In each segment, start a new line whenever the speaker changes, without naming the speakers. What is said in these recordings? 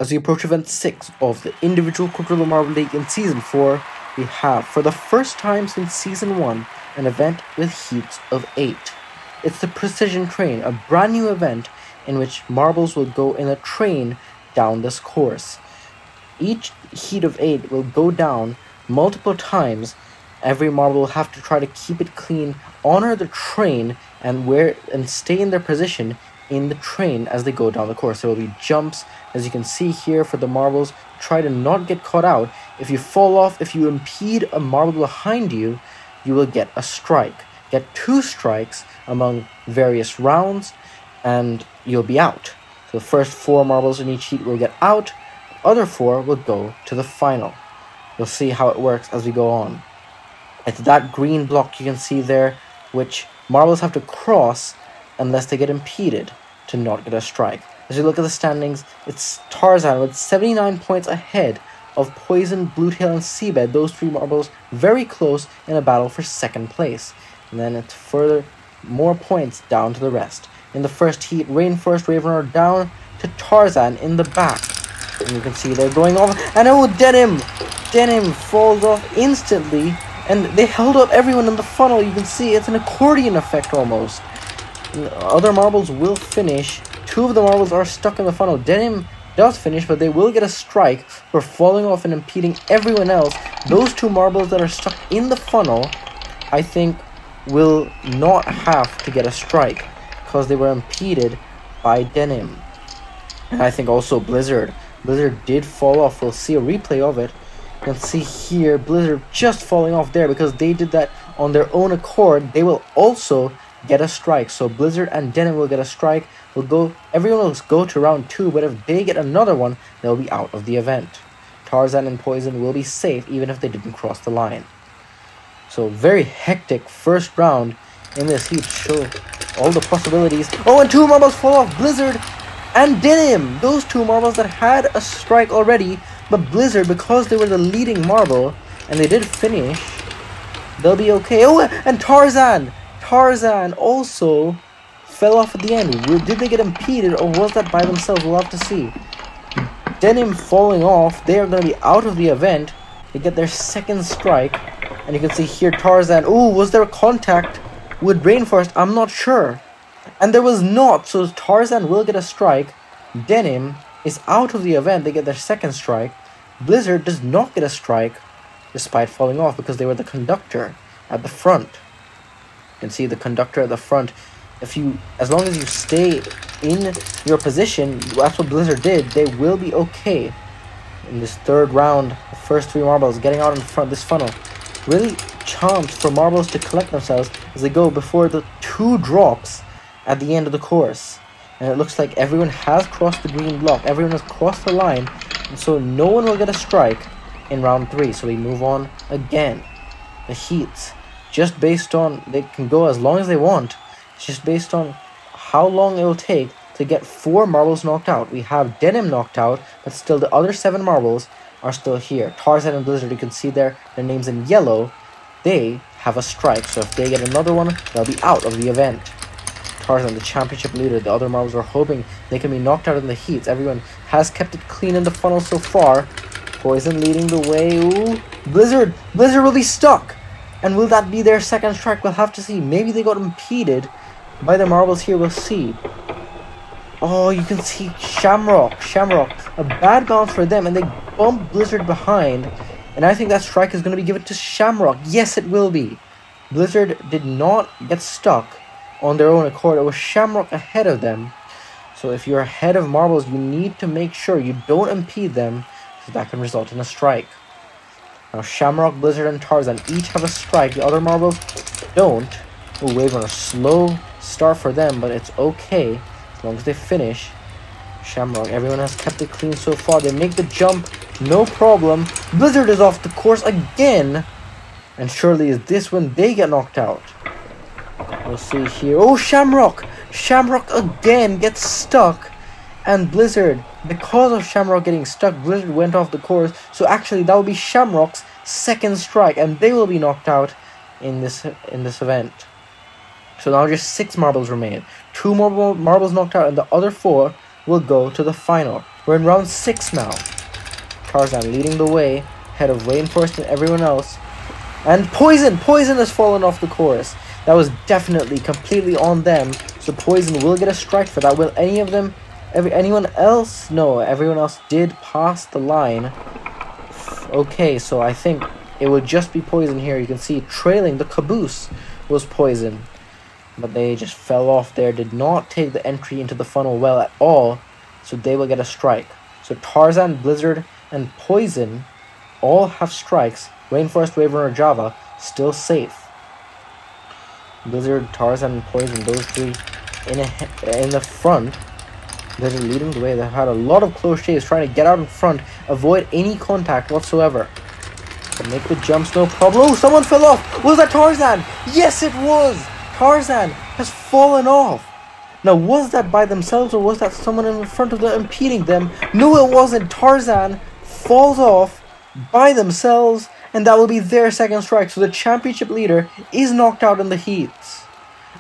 As we approach event 6 of the individual Quadrilla Marble League in Season 4, we have, for the first time since Season 1, an event with heats of 8. It's the Precision Train, a brand new event in which marbles will go in a train down this course. Each heat of 8 will go down multiple times. Every marble will have to try to keep it clean, honor the train, and stay in their position in the train as they go down the course. There will be jumps, as you can see here, for the marbles. Try to not get caught out. If you fall off, if you impede a marble behind you, you will get a strike. Get 2 strikes among various rounds, and you'll be out. So the first 4 marbles in each heat will get out. The other 4 will go to the final. You'll see how it works as we go on. It's that green block you can see there, which marbles have to cross unless they get impeded to not get a strike. As you look at the standings, it's Tarzan with 79 points ahead of Poison, Bluetail, and Seabed. Those 3 marbles very close in a battle for 2nd place. And then it's further more points down to the rest. In the first heat, Rainforest Raven are down to Tarzan in the back. And you can see they're going off. And oh, Denim falls off instantly. And they held up everyone in the funnel. You can see it's an accordion effect almost. Other marbles will finish. 2 of the marbles are stuck in the funnel. Denim does finish, but they will get a strike for falling off and impeding everyone else. Those 2 marbles that are stuck in the funnel, I think, will not have to get a strike because they were impeded by Denim. And I think also Blizzard did fall off. We'll see a replay of it. You can see here Blizzard just falling off there because they did that on their own accord. They will also get a strike. So Blizzard and Denim will get a strike. Everyone will go to round 2, but if they get another one, they'll be out of the event. Tarzan and Poison will be safe even if they didn't cross the line. So very hectic first round in this heat. Show all the possibilities. Oh, and 2 marbles fall off. Blizzard and Denim. Those 2 marbles that had a strike already, but Blizzard, because they were the leading marble and they did finish, they'll be okay. Oh, and Tarzan also fell off at the end. Did they get impeded or was that by themselves? We'll have to see. Denim falling off. They are going to be out of the event. They get their 2nd strike. And you can see here Tarzan. Oh, was there a contact with Rainforest? I'm not sure. And there was not. So Tarzan will get a strike. Denim is out of the event. They get their 2nd strike. Blizzard does not get a strike despite falling off because they were the conductor at the front. You can see the conductor at the front. As long as you stay in your position, that's what Blizzard did, they will be okay. In this 3rd round, the first 3 marbles getting out in front of this funnel. Really chance for marbles to collect themselves as they go before the 2 drops at the end of the course. And it looks like everyone has crossed the green block. Everyone has crossed the line. And so no one will get a strike in round 3. So we move on again. The heats, just based on, they can go as long as they want. It's just based on how long it will take to get 4 marbles knocked out. We have Denim knocked out, but still the other 7 marbles are still here. Tarzan and Blizzard, you can see their names in yellow. They have a strike, so if they get another one, they'll be out of the event. Tarzan, the championship leader, the other marbles are hoping they can be knocked out in the heats. Everyone has kept it clean in the funnel so far. Poison leading the way. Ooh, Blizzard will be stuck. And will that be their 2nd strike? We'll have to see. Maybe they got impeded by the marbles here. We'll see. Oh, you can see Shamrock. A bad bounce for them, and they bump Blizzard behind. And I think that strike is going to be given to Shamrock. Yes, it will be. Blizzard did not get stuck on their own accord. It was Shamrock ahead of them. So if you're ahead of marbles, you need to make sure you don't impede them, because that can result in a strike. Now Shamrock, Blizzard, and Tarzan each have a strike. The other marbles don't. We'll wait on a slow start for them, but it's okay as long as they finish. Shamrock, everyone has kept it clean so far. They make the jump, no problem. Blizzard is off the course again. And surely is this when they get knocked out. We'll see here. Oh, Shamrock again gets stuck. And Blizzard, because of Shamrock getting stuck, Blizzard went off the course. So actually that will be Shamrock's 2nd strike, and they will be knocked out in this event. So now just 6 marbles remain. 2 more marbles knocked out, and the other 4 will go to the final. We're in round 6 now. Tarzan leading the way, ahead of Rainforest and everyone else. And Poison! Poison has fallen off the course. That was definitely completely on them. So Poison will get a strike for that. Will any of them... anyone else? No, everyone else did pass the line. Okay, so I think it would just be Poison here. You can see trailing the caboose was Poison. But they just fell off there. Did not take the entry into the funnel well at all. So they will get a strike. So Tarzan, Blizzard, and Poison all have strikes. Rainforest, Wave Runner, Java still safe. Blizzard, Tarzan, and Poison, those three in the front. Blizzard leading the way. They've had a lot of close shaves, trying to get out in front, avoid any contact whatsoever. But make the jumps no problem. Oh, someone fell off. Was that Tarzan? Yes, it was. Tarzan has fallen off. Now, was that by themselves or was that someone in front of them impeding them? No, it wasn't. Tarzan falls off by themselves, and that will be their second strike. So the championship leader is knocked out in the heats.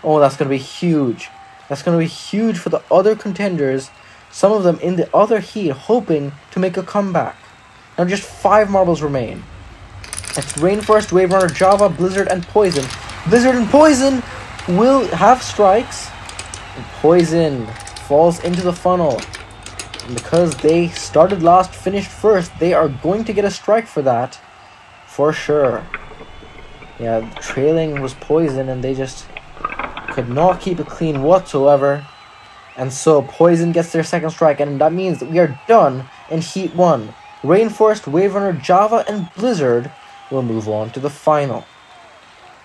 Oh, that's going to be huge. That's going to be huge for the other contenders. Some of them in the other heat hoping to make a comeback. Now just 5 marbles remain. It's Rainforest, Wave Runner, Java, Blizzard, and Poison. Blizzard and Poison will have strikes. And Poison falls into the funnel. And because they started last, finished first, they are going to get a strike for that. For sure. Yeah, trailing was Poison and they just could not keep it clean whatsoever. And so Poison gets their second strike, and that means that we are done in Heat 1. Rainforest, Wave Runner, Java, and Blizzard will move on to the final.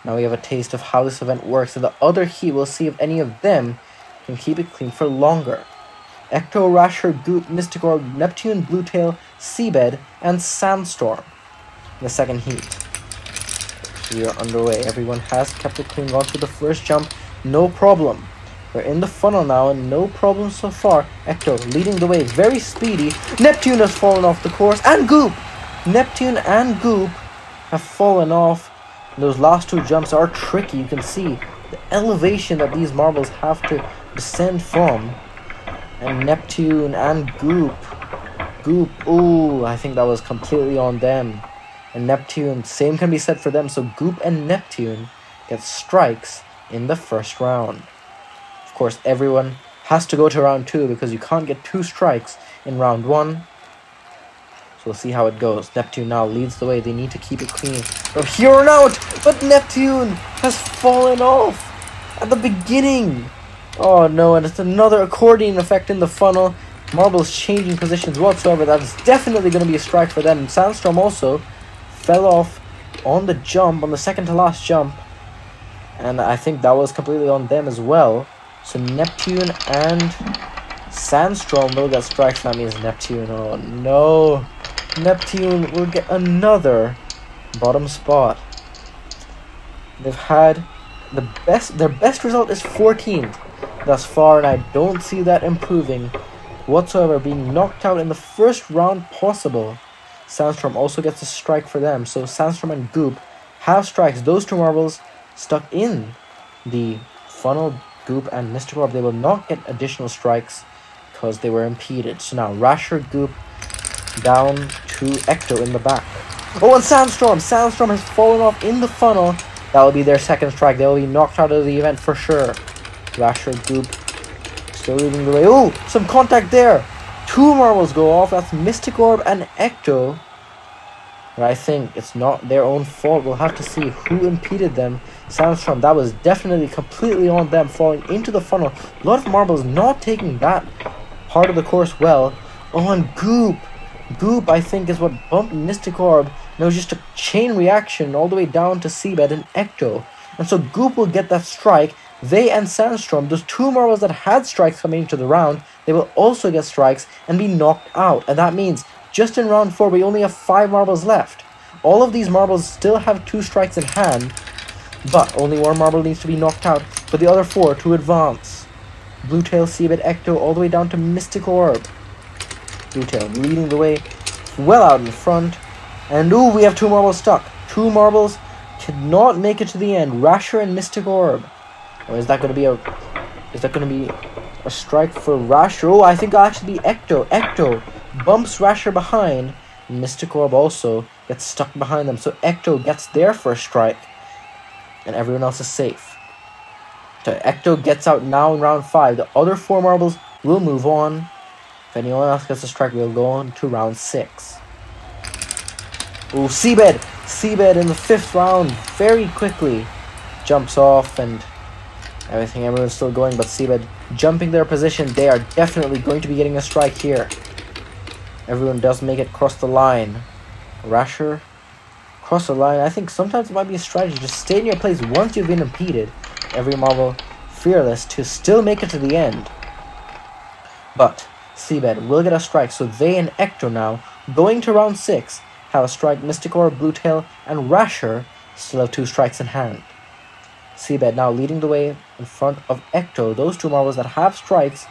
Now we have a taste of how this event works. In the other heat, we'll see if any of them can keep it clean for longer. Ecto, Rasher, Goop, Mysticor, Neptune, Bluetail, Seabed, and Sandstorm in the second heat. We are underway. Everyone has kept it clean, gone through the first jump, no problem. We're in the funnel now and no problem so far. Ecto leading the way, very speedy. Neptune has fallen off the course, and Goop! Neptune and Goop have fallen off. And those last 2 jumps are tricky. You can see the elevation that these marbles have to descend from. And Neptune and Goop. Ooh, I think that was completely on them. And Neptune, same can be said for them. So Goop and Neptune get strikes in the first round. Of course, everyone has to go to round 2 because you can't get 2 strikes in round 1. So we'll see how it goes. Neptune now leads the way. They need to keep it clean. From here on out, but Neptune has fallen off at the beginning. Oh no, and it's another accordion effect in the funnel. Marbles changing positions whatsoever. That's definitely going to be a strike for them. Sandstorm also fell off on the jump, on the second to last jump. And I think that was completely on them as well. So Neptune and Sandstorm will get strikes. That means Neptune, oh no. Neptune will get another bottom spot. They've had their best result is 14th thus far, and I don't see that improving whatsoever, being knocked out in the first round possible. Sandstorm also gets a strike for them, so Sandstorm and Goop have strikes. Those 2 marbles stuck in the funnel, Goop and Mystic Orb, they will not get additional strikes because they were impeded. So now Rasher, Goop down to Ecto in the back. Oh, and Sandstorm has fallen off in the funnel. That will be their second strike. They will be knocked out of the event for sure. Rasher, Goop still leading the way. Oh, some contact there. 2 marbles go off. That's Mystic Orb and Ecto. But I think it's not their own fault. We'll have to see who impeded them. Sandstorm, that was definitely completely on them, falling into the funnel. A lot of marbles not taking that part of the course well. Oh, and Goop. Goop, I think, is what bumped Mystic Orb. And it was just a chain reaction all the way down to Seabed and Ecto. And so Goop will get that strike. They and Sandstorm, those 2 marbles that had strikes coming into the round, they will also get strikes and be knocked out. And that means just in round 4, we only have 5 marbles left. All of these marbles still have 2 strikes in hand, but only 1 marble needs to be knocked out for the other 4 to advance. Bluetail, Seabed, Ecto, all the way down to Mystic Orb. Bluetail leading the way, well out in front. And ooh, we have 2 marbles stuck. 2 marbles cannot make it to the end. Rasher and Mystic Orb. Or is that going to be a Is that going to be a strike for Rasher? Oh, I think it'll actually be Ecto. Ecto bumps Rasher behind. Mystic Orb also gets stuck behind them. So Ecto gets their first strike. And everyone else is safe. So Ecto gets out now in round 5. The other 4 marbles will move on. If anyone else gets a strike, we'll go on to round 6. Oh, Seabed! Seabed in the 5th round very quickly jumps off and everything. Everyone's still going, but Seabed jumping their position. They are definitely going to be getting a strike here. Everyone does make it across the line. Rasher, cross the line. I think sometimes it might be a strategy. Just stay in your place once you've been impeded. Every marble fearless to still make it to the end. But Seabed will get a strike, so they and Ecto now, going to round 6, have a strike. Mystic Orb, Blue Tail, and Rasher still have 2 strikes in hand. Seabed now leading the way in front of Ecto. Those 2 marbles that have strikes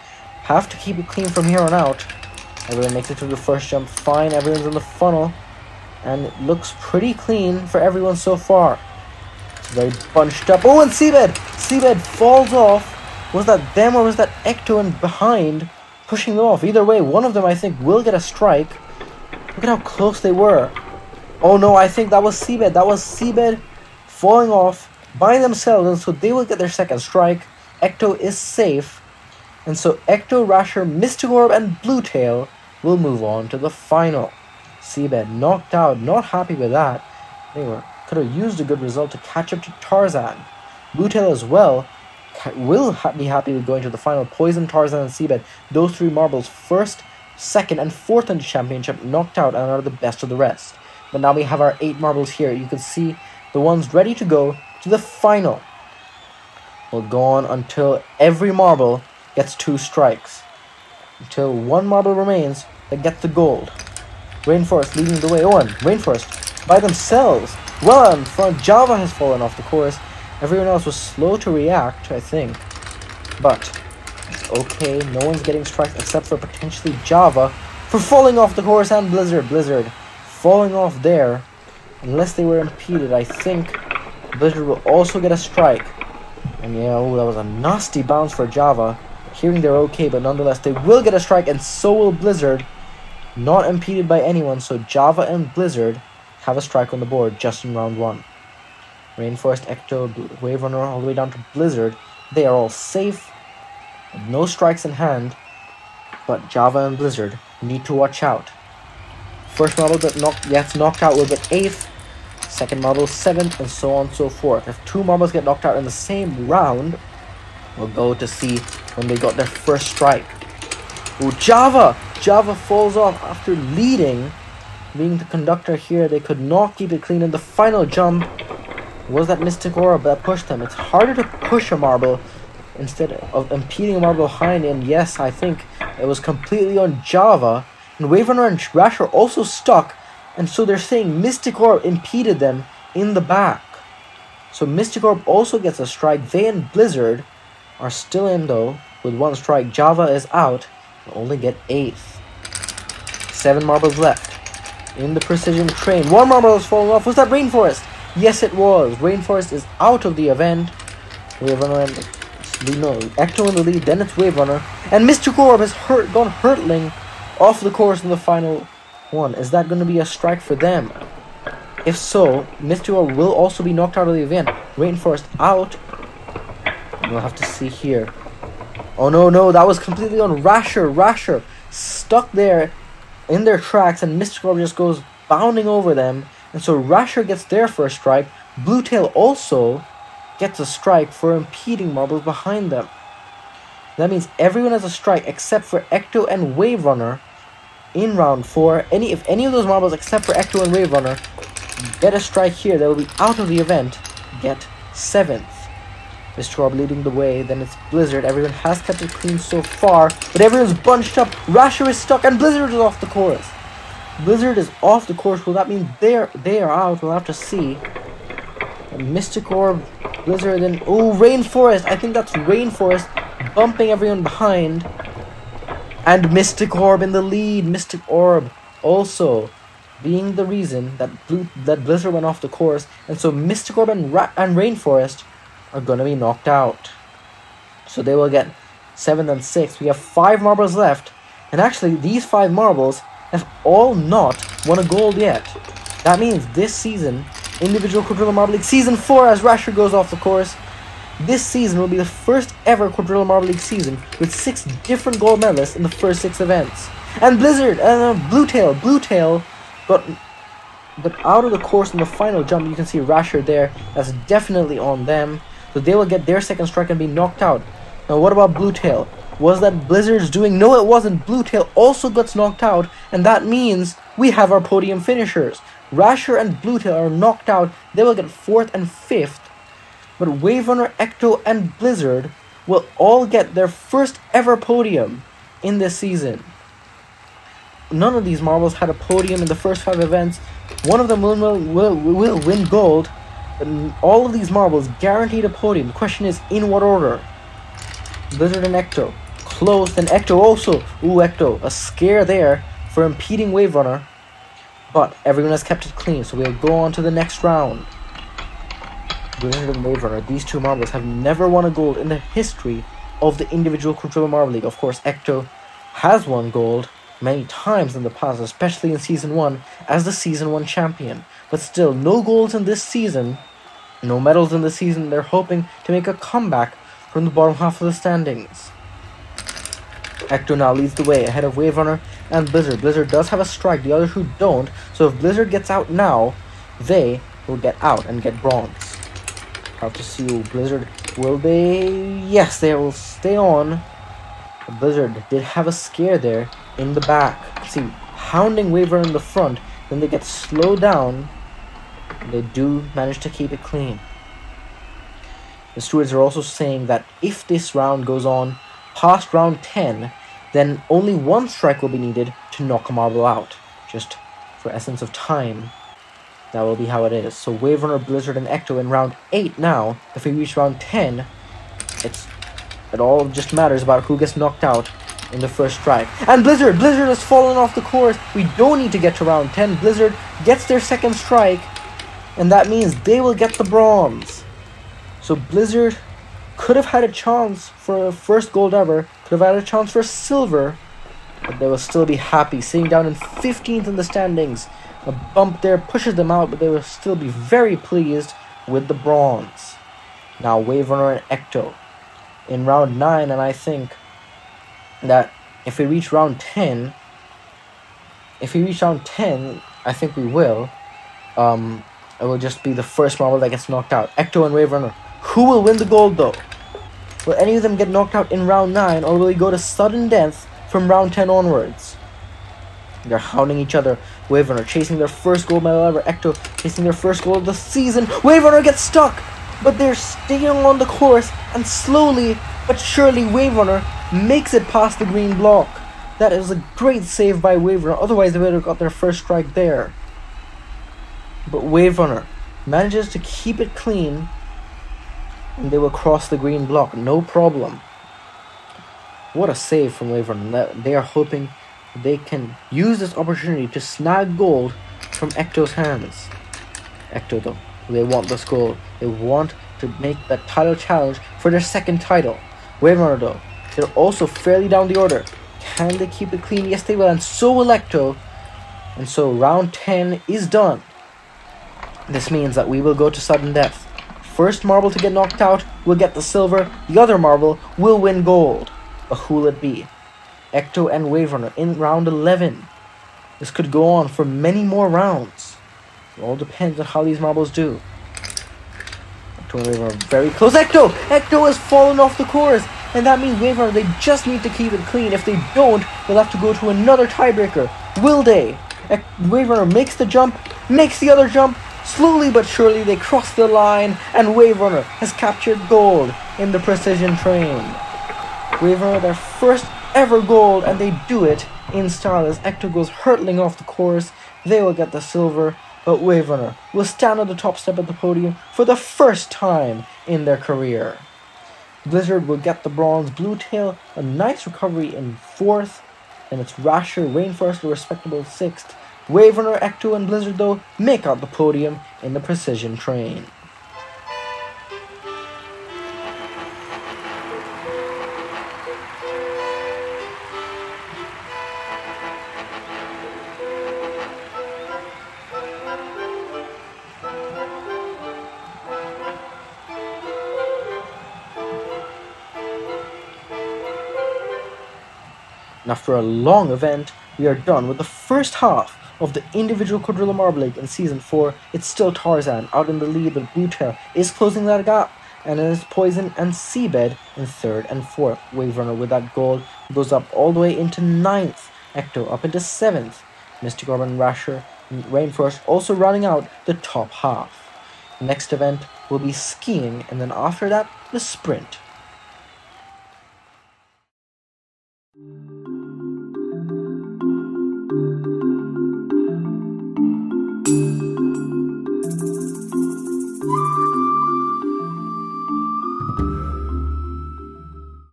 have to keep it clean from here on out. Everyone makes it to the first jump fine. Everyone's in the funnel. And it looks pretty clean for everyone so far. It's very bunched up. Oh, and Seabed! Seabed falls off. Was that them or was that Ecto in behind pushing them off? Either way, one of them I think will get a strike. Look at how close they were. Oh no, I think that was Seabed. That was Seabed falling off by themselves, and so they will get their second strike. Ecto is safe. And so Ecto, Rasher, Mystic Orb, and Blue Tail will move on to the final. Seabed knocked out, not happy with that. They could have used a good result to catch up to Tarzan. Blue Tail as well will be happy with going to the final. Poison, Tarzan, and Seabed, those 3 marbles, first, second, and fourth in the championship, knocked out and are the best of the rest. But now we have our 8 marbles here. You can see the ones ready to go to the final. Will go on until every marble gets 2 strikes. Until 1 marble remains that gets the gold. Rainforest leading the way on. Rainforest by themselves. Well in front. Java has fallen off the course. Everyone else was slow to react, I think. But it's okay. No one's getting strikes except for potentially Java for falling off the course, and Blizzard. Blizzard falling off there. Unless they were impeded, I think Blizzard will also get a strike. And yeah, oh, that was a nasty bounce for Java. Hearing they're okay, but nonetheless they will get a strike, and so will Blizzard. Not impeded by anyone, so Java and Blizzard have a strike on the board just in round 1. Rainforest, Ecto, Wave Runner, all the way down to Blizzard. They are all safe, with no strikes in hand, but Java and Blizzard need to watch out. First marble that gets knocked out will get 8th, second marble 7th, and so on and so forth. If 2 marbles get knocked out in the same round, we'll go to see when they got their first strike. Oh, Java! Java falls off after leading. Being the conductor here, they could not keep it clean in the final jump. Was that Mystic Orb that pushed them? It's harder to push a marble instead of impeding a marble behind. And yes, I think it was completely on Java. And Wave Runner and Rasher also stuck. And so they're saying Mystic Orb impeded them in the back. So Mystic Orb also gets a strike. They and Blizzard are still in though with 1 strike. Java is out. They'll only get 8th. 7 marbles left in the precision train. 1 marble is falling off. Was that Rainforest? Yes, it was. Rainforest is out of the event. Wave Runner and Ecto in the lead. Then it's Wave Runner, and Mystic Orb has gone hurtling off the course in the final one. Is that going to be a strike for them? If so, Mystic Orb will also be knocked out of the event. Rainforest out. We'll have to see here. Oh no, that was completely on Rasher. Rasher stuck there in their tracks, and Mystic Orb just goes bounding over them. And so Rasher gets their first strike. Blue Tail also gets a strike for impeding marbles behind them. That means everyone has a strike except for Ecto and Wave Runner in round 4. If any of those marbles except for Ecto and Wave Runner get a strike here, they will be out of the event. Get 7th. Mr. Orb leading the way. Then it's Blizzard. Everyone has kept it clean so far, but everyone's bunched up. Rasher is stuck, and Blizzard is off the course. Blizzard is off the course. Will that mean they are out? We'll have to see. And Mystic Orb, Blizzard, and oh, Rainforest. I think that's Rainforest bumping everyone behind. And Mystic Orb in the lead. Mystic Orb also being the reason that Blizzard went off the course. And so Mystic Orb and Rainforest are going to be knocked out. So they will get 7 and 6. We have 5 marbles left. And actually, these 5 marbles have all not won a gold yet. That means this season, Individual Quadrilla Marble League Season 4, as Rasher goes off the course, this season will be the first ever Quadrilla Marble League season with 6 different gold medalists in the first 6 events. And Blizzard, Bluetail got out of the course in the final jump. You can see Rasher there. That's definitely on them. So they will get their second strike and be knocked out. Now what about Bluetail? Was that Blizzard's doing? No, it wasn't. Bluetail also gets knocked out, and that means we have our podium finishers. Rasher and Bluetail are knocked out. They will get 4th and 5th. But Wave Runner, Ecto, and Blizzard will all get their first ever podium in this season. None of these marbles had a podium in the first 5 events. One of them will win gold, but all of these marbles guaranteed a podium. The question is, in what order? Blizzard and Ecto. Close, and Ecto also. Ooh, Ecto, a scare there for impeding Wave Runner. But everyone has kept it clean, so we'll go on to the next round. Blizzard and Wave Runner, these 2 marbles have never won a gold in the history of the individual Quadrilla Marble League. Of course, Ecto has won gold many times in the past, especially in Season 1 as the Season 1 champion. But still, no golds in this season, no medals in this season. They're hoping to make a comeback from the bottom half of the standings. Ecto now leads the way ahead of Wave Runner and Blizzard. Blizzard does have a strike, the other 2 don't. So if Blizzard gets out now, they will get out and get bronze. Have to see who Blizzard will they. Yes, they will stay on. Blizzard did have a scare there in the back. See, hounding Wave Runner in the front, then they get slowed down. And they do manage to keep it clean. The stewards are also saying that if this round goes on past round 10, then only 1 strike will be needed to knock a marble out. Just for essence of time, that will be how it is. So Wave Runner, Blizzard, and Ecto in round 8 now. If we reach round 10, it all just matters about who gets knocked out in the first strike. And Blizzard has fallen off the course. We don't need to get to round 10. Blizzard gets their second strike, and that means they will get the bronze. So Blizzard could have had a chance for a first gold ever, could have had a chance for silver, but they will still be happy, sitting down in 15th in the standings. A bump there pushes them out, but they will still be very pleased with the bronze. Now Wave Runner and Ecto in round 9, and I think that if we reach round 10, I think we will, it will just be the first marble that gets knocked out. Ecto and Wave Runner. Who will win the gold though? Will any of them get knocked out in round 9, or will we go to sudden death from round 10 onwards? They're hounding each other. Wave Runner chasing their first gold medal ever. Ecto chasing their first gold of the season. Wave Runner gets stuck, but they're staying on the course, and slowly but surely Wave Runner makes it past the green block. That is a great save by Wave Runner, otherwise they would have got their first strike there. But Wave Runner manages to keep it clean, and they will cross the green block, no problem. What a save from Wave Runner. They are hoping they can use this opportunity to snag gold from Ecto's hands. Ecto though, they want this gold. They want to make that title challenge for their second title. Wave Runner though, they're also fairly down the order. Can they keep it clean? Yes they will, and so will Ecto. And so round 10 is done. This means that we will go to sudden death. First marble to get knocked out will get the silver. The other marble will win gold. But who will it be? Ecto and Wave Runner in round 11. This could go on for many more rounds. It all depends on how these marbles do. Ecto and Wave Runner very close. Ecto has fallen off the course. And that means Wave Runner, they just need to keep it clean. If they don't, they'll have to go to another tiebreaker. Will they? Wave Runner makes the jump, makes the other jump. Slowly but surely they cross the line, and Wave Runner has captured gold in the precision train. Wave Runner, their first ever gold, and they do it in style as Ecto goes hurtling off the course. They will get the silver, but Wave Runner will stand on the top step of the podium for the first time in their career. Blizzard will get the bronze. Bluetail, a nice recovery in 4th, and it's Rasher, Rainforest, a respectable 6th. Wave Runner, Ecto, and Blizzard, though, make out the podium in the precision train. And after a long event, we are done with the first half of the individual Quadrilla Marble League in Season 4. It's still Tarzan out in the lead, but Bluetail is closing that gap. And then it's Poison and Seabed in 3rd and 4th. Wave Runner with that gold goes up all the way into 9th. Ecto up into 7th. Mystic Orb and Rasher and Rainforest also rounding out the top half. The next event will be skiing, and then after that, the sprint.